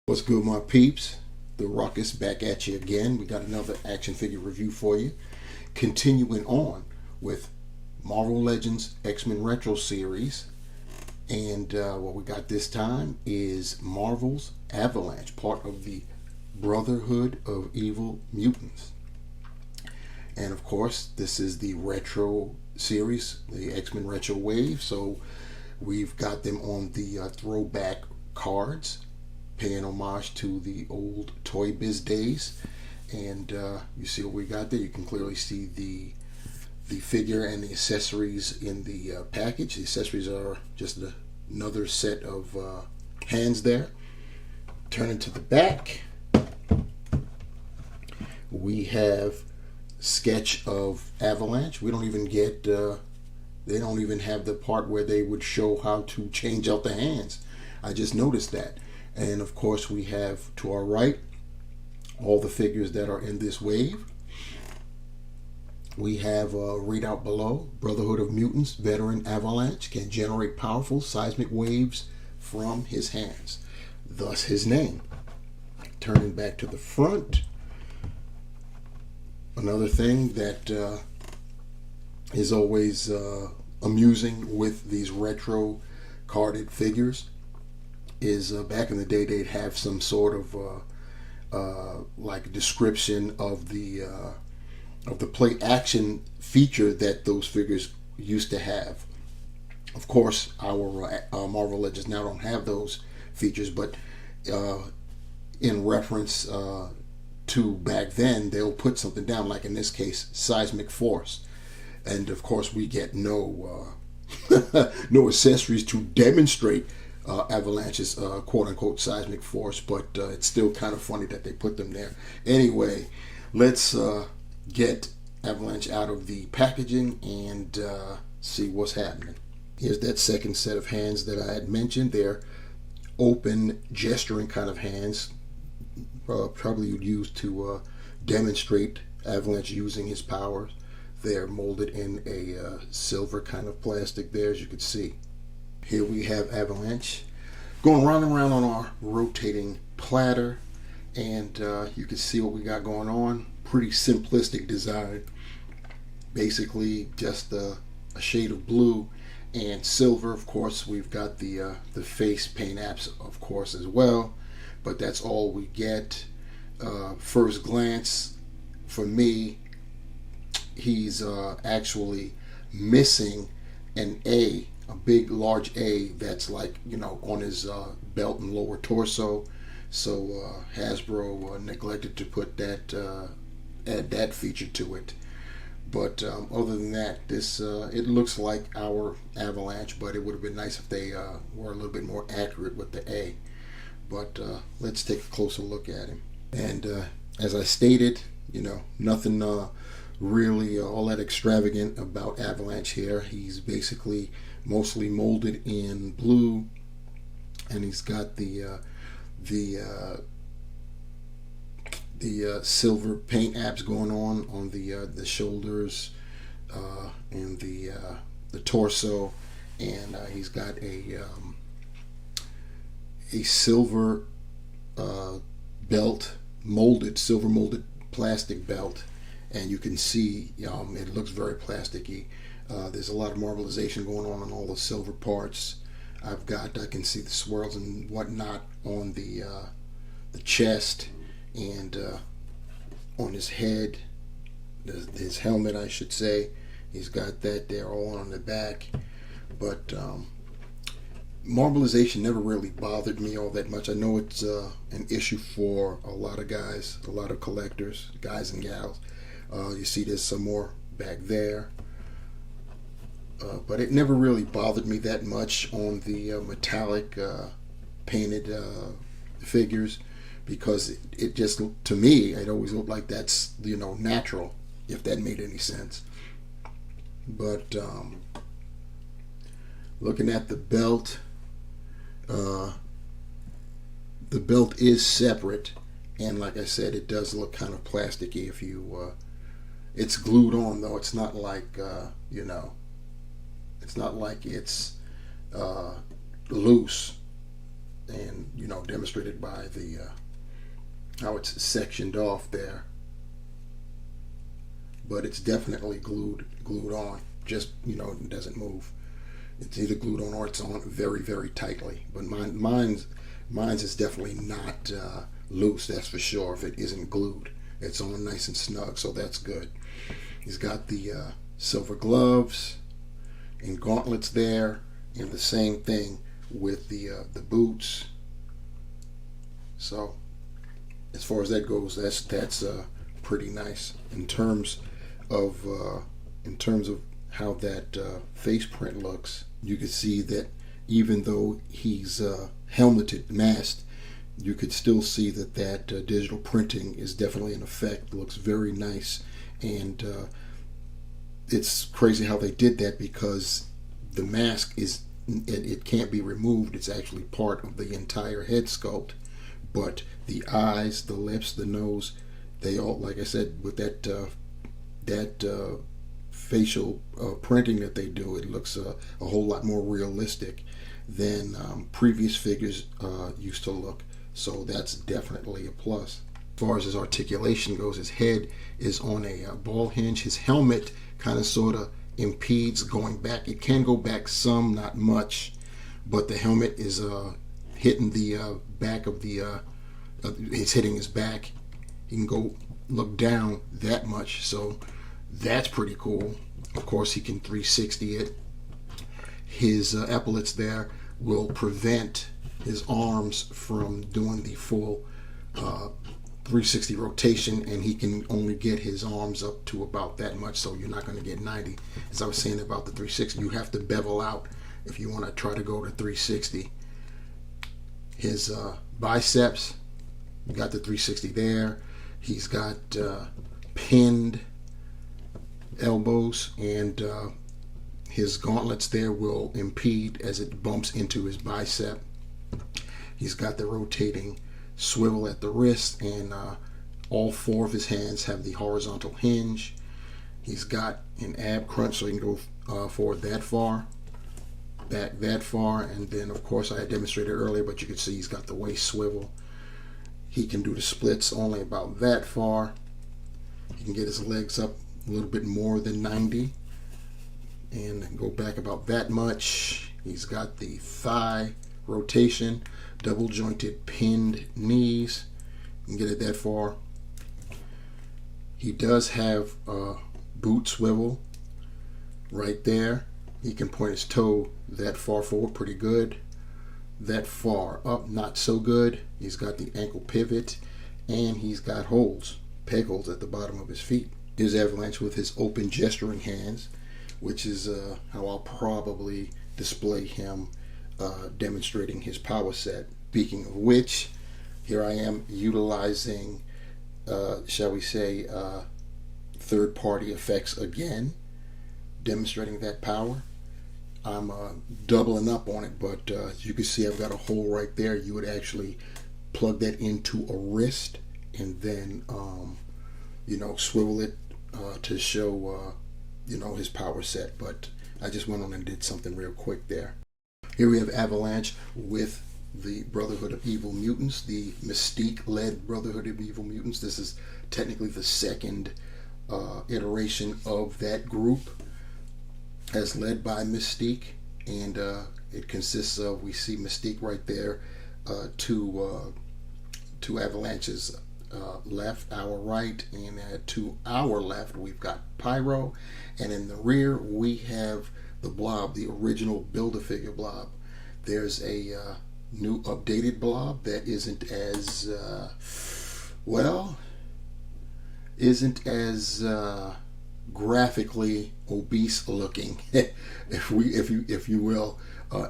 What's good, my peeps? The Ruckus back at you again. We got another action figure review for you. Continuing on with Marvel Legends X-Men Retro Series. And what we got this time is Marvel's Avalanche, part of the Brotherhood of Evil Mutants. And of course, this is the Retro Series, the X-Men Retro Wave. So we've got them on the throwback cards, paying homage to the old Toy Biz days. And you see what we got there. You can clearly see the figure and the accessories in the package. The accessories are just another set of hands there. Turning to the back, we have sketch of Avalanche. We don't even get they don't even have the part where they would show how to change out the hands. I just noticed that. And of course, we have to our right all the figures that are in this wave. We have readout below: Brotherhood of Mutants veteran Avalanche can generate powerful seismic waves from his hands, thus his name. Turning back to the front, another thing that is always amusing with these retro carded figures is back in the day they'd have some sort of like description of the play action feature that those figures used to have. Of course, our Marvel Legends now don't have those features, but in reference to back then, they'll put something down, like in this case, seismic force. And of course, we get no no accessories to demonstrate Avalanche's quote-unquote seismic force, but it's still kind of funny that they put them there. Anyway, let's get Avalanche out of the packaging and see what's happening. Here's that second set of hands that I had mentioned. They're open, gesturing kind of hands. Probably you'd use to demonstrate Avalanche using his powers. They're molded in a silver kind of plastic there, as you can see. Here we have Avalanche going round and round on our rotating platter, and you can see what we got going on. Pretty simplistic design. Basically just a shade of blue and silver. Of course, we've got the face paint apps, of course, as well, but that's all we get. First glance, for me, he's actually missing an A, a big large A that's like, you know, on his belt and lower torso. So Hasbro neglected to put that add that feature to it. But other than that, this it looks like our Avalanche, but it would have been nice if they were a little bit more accurate with the A. But let's take a closer look at him. And as I stated, you know, nothing really all that extravagant about Avalanche here. He's basically mostly molded in blue, and he's got the silver paint apps going on the shoulders and the torso, and he's got a silver belt, silver molded plastic belt, and you can see it looks very plasticky. There's a lot of marbleization going on all the silver parts. I can see the swirls and whatnot on the chest and on his head, his helmet, I should say. He's got that there all on the back. But marbleization never really bothered me all that much. I know it's an issue for a lot of guys, a lot of collectors, guys and gals. You see there's some more back there. But it never really bothered me that much on the metallic painted figures, because it just, to me, it always looked like that's, you know, natural, if that made any sense. But looking at the belt is separate, and like I said, it does look kind of plasticky. If you it's glued on, though. It's not like you know, it's not like it's loose. and demonstrated by the how it's sectioned off there. But it's definitely glued on. Just it doesn't move. It's either glued on or it's on very, very tightly. But mine's is definitely not loose. That's for sure. If it isn't glued, it's on nice and snug. So that's good. He's got the silver gloves and gauntlets there, and the same thing with the boots. So as far as that goes, that's pretty nice in terms of how that face print looks. You could see that even though he's helmeted, masked, you could still see that digital printing is definitely in effect. It looks very nice, and it's crazy how they did that, because the mask it can't be removed. It's actually part of the entire head sculpt, but the eyes, the lips, the nose, they all, like I said, with that facial printing that they do, it looks a whole lot more realistic than previous figures used to look. So that's definitely a plus. As far as his articulation goes, his head is on a ball hinge. His helmet kind of sort of impedes going back. It can go back some, not much, but the helmet is hitting the back of the it's hitting his back. He can go look down that much, so that's pretty cool. Of course, he can 360 it. His epaulets there will prevent his arms from doing the full 360 rotation, and he can only get his arms up to about that much, so you're not going to get 90. As I was saying about the 360, you have to bevel out if you want to try to go to 360. His biceps, you got the 360 there. He's got pinned elbows, and his gauntlets there will impede as it bumps into his bicep. He's got the rotating swivel at the wrist, and all four of his hands have the horizontal hinge. He's got an ab crunch, so he can go forward that far, back that far, and then of course I had demonstrated earlier, but you can see he's got the waist swivel. He can do the splits only about that far. He can get his legs up a little bit more than 90 and go back about that much. He's got the thigh rotation, double jointed pinned knees. You can get it that far. He does have a boot swivel right there. He can point his toe that far forward, pretty good. That far up, not so good. He's got the ankle pivot, and he's got holes, peg holes at the bottom of his feet. Here's Avalanche with his open gesturing hands, which is how I'll probably display him demonstrating his power set. Speaking of which, here I am utilizing, shall we say, third-party effects again, demonstrating that power. I'm doubling up on it, but as you can see, I've got a hole right there. You would actually plug that into a wrist and then, swivel it to show, his power set. But I just went on and did something real quick there. Here we have Avalanche with the Brotherhood of Evil Mutants, the Mystique-led Brotherhood of Evil Mutants. This is technically the second iteration of that group, as led by Mystique, and it consists of, we see Mystique right there, to Avalanche's left, our right, and to our left we've got Pyro, and in the rear we have the Blob, the original Build-A-Figure Blob. There's a new updated Blob that isn't as graphically obese looking, if you will,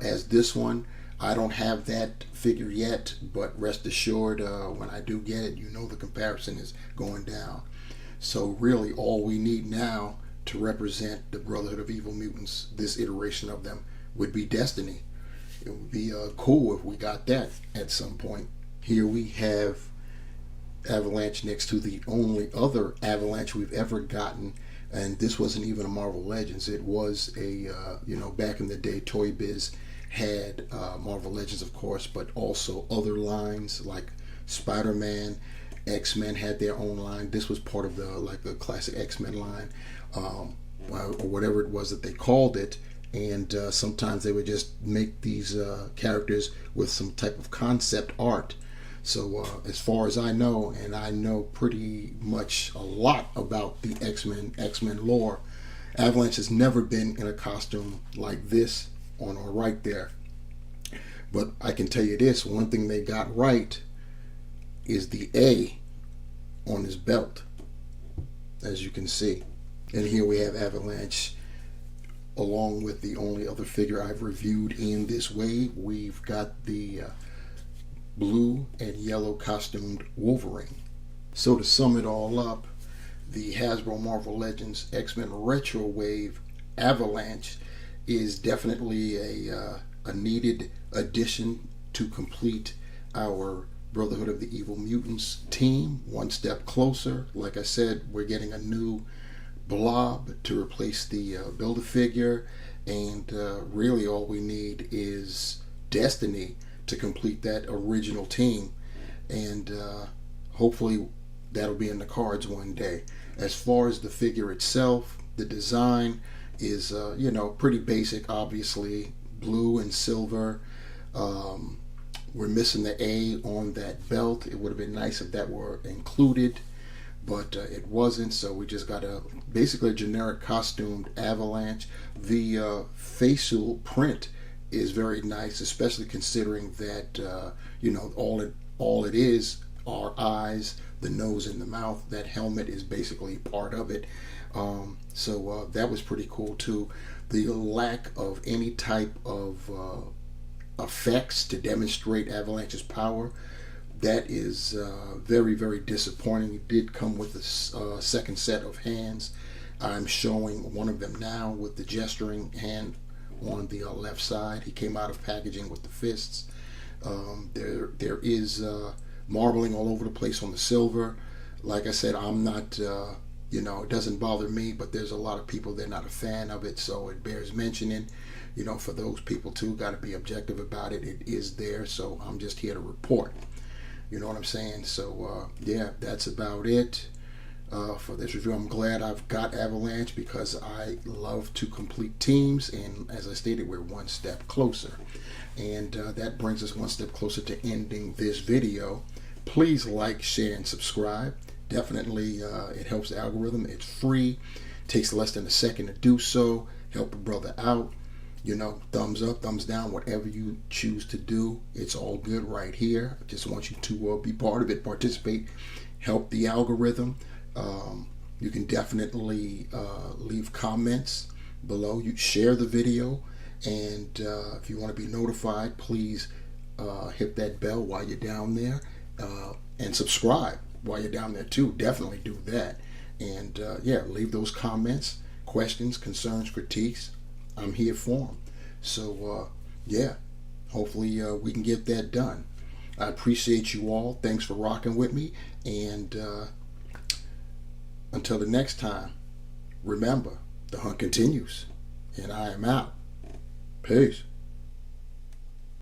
as this one. I don't have that figure yet, but rest assured, when I do get it, the comparison is going down. So really all we need now to represent the Brotherhood of Evil Mutants, this iteration of them, would be Destiny. It would be cool if we got that at some point. Here we have Avalanche next to the only other Avalanche we've ever gotten, and this wasn't even a Marvel Legends. It was a back in the day Toy Biz had Marvel Legends, of course, but also other lines like Spider-Man. X-Men had their own line. This was part of the classic X-Men line, or whatever it was that they called it. And sometimes they would just make these characters with some type of concept art. So as far as I know, and I know pretty much a lot about the X-Men lore, Avalanche has never been in a costume like this on or right there. But I can tell you this, one thing they got right is the A on his belt, as you can see. And here we have Avalanche along with the only other figure I've reviewed in this way. We've got the blue and yellow costumed Wolverine. So to sum it all up, the Hasbro Marvel Legends X-Men Retro Wave Avalanche is definitely a needed addition to complete our Brotherhood of the Evil Mutants team one step closer. Like I said, we're getting a new blob to replace the Build-A-Figure, and really all we need is Destiny to complete that original team, and hopefully that'll be in the cards one day. As far as the figure itself, the design is pretty basic, obviously blue and silver. We're missing the A on that belt. It would have been nice if that were included, but it wasn't, so we just got basically a generic costumed Avalanche. The facial print is very nice, especially considering that all it is are eyes, the nose, and the mouth. That helmet is basically part of it. So that was pretty cool too. The lack of any type of effects to demonstrate Avalanche's power, that is very, very disappointing. It did come with a second set of hands. I'm showing one of them now with the gesturing hand on the left side. He came out of packaging with the fists. There is marbling all over the place on the silver. Like I said, I'm not, it doesn't bother me, but there's a lot of people, they're not a fan of it, so it bears mentioning. For those people too, got to be objective about it. It is there, so I'm just here to report. You know what I'm saying? So yeah, that's about it for this review. I'm glad I've got Avalanche because I love to complete teams, and as I stated, we're one step closer. And that brings us one step closer to ending this video. Please like, share, and subscribe. Definitely, it helps the algorithm. It's free. Takes less than a second to do so. Help a brother out. Thumbs up, thumbs down, whatever you choose to do. It's all good right here. I just want you to be part of it, participate, help the algorithm. You can definitely leave comments below. You share the video, and if you want to be notified, please hit that bell while you're down there, and subscribe while you're down there too. Definitely do that. And yeah, leave those comments, questions, concerns, critiques. I'm here for them. So yeah, hopefully we can get that done. I appreciate you all. Thanks for rocking with me, and until the next time, remember, the hunt continues, and I am out. Peace.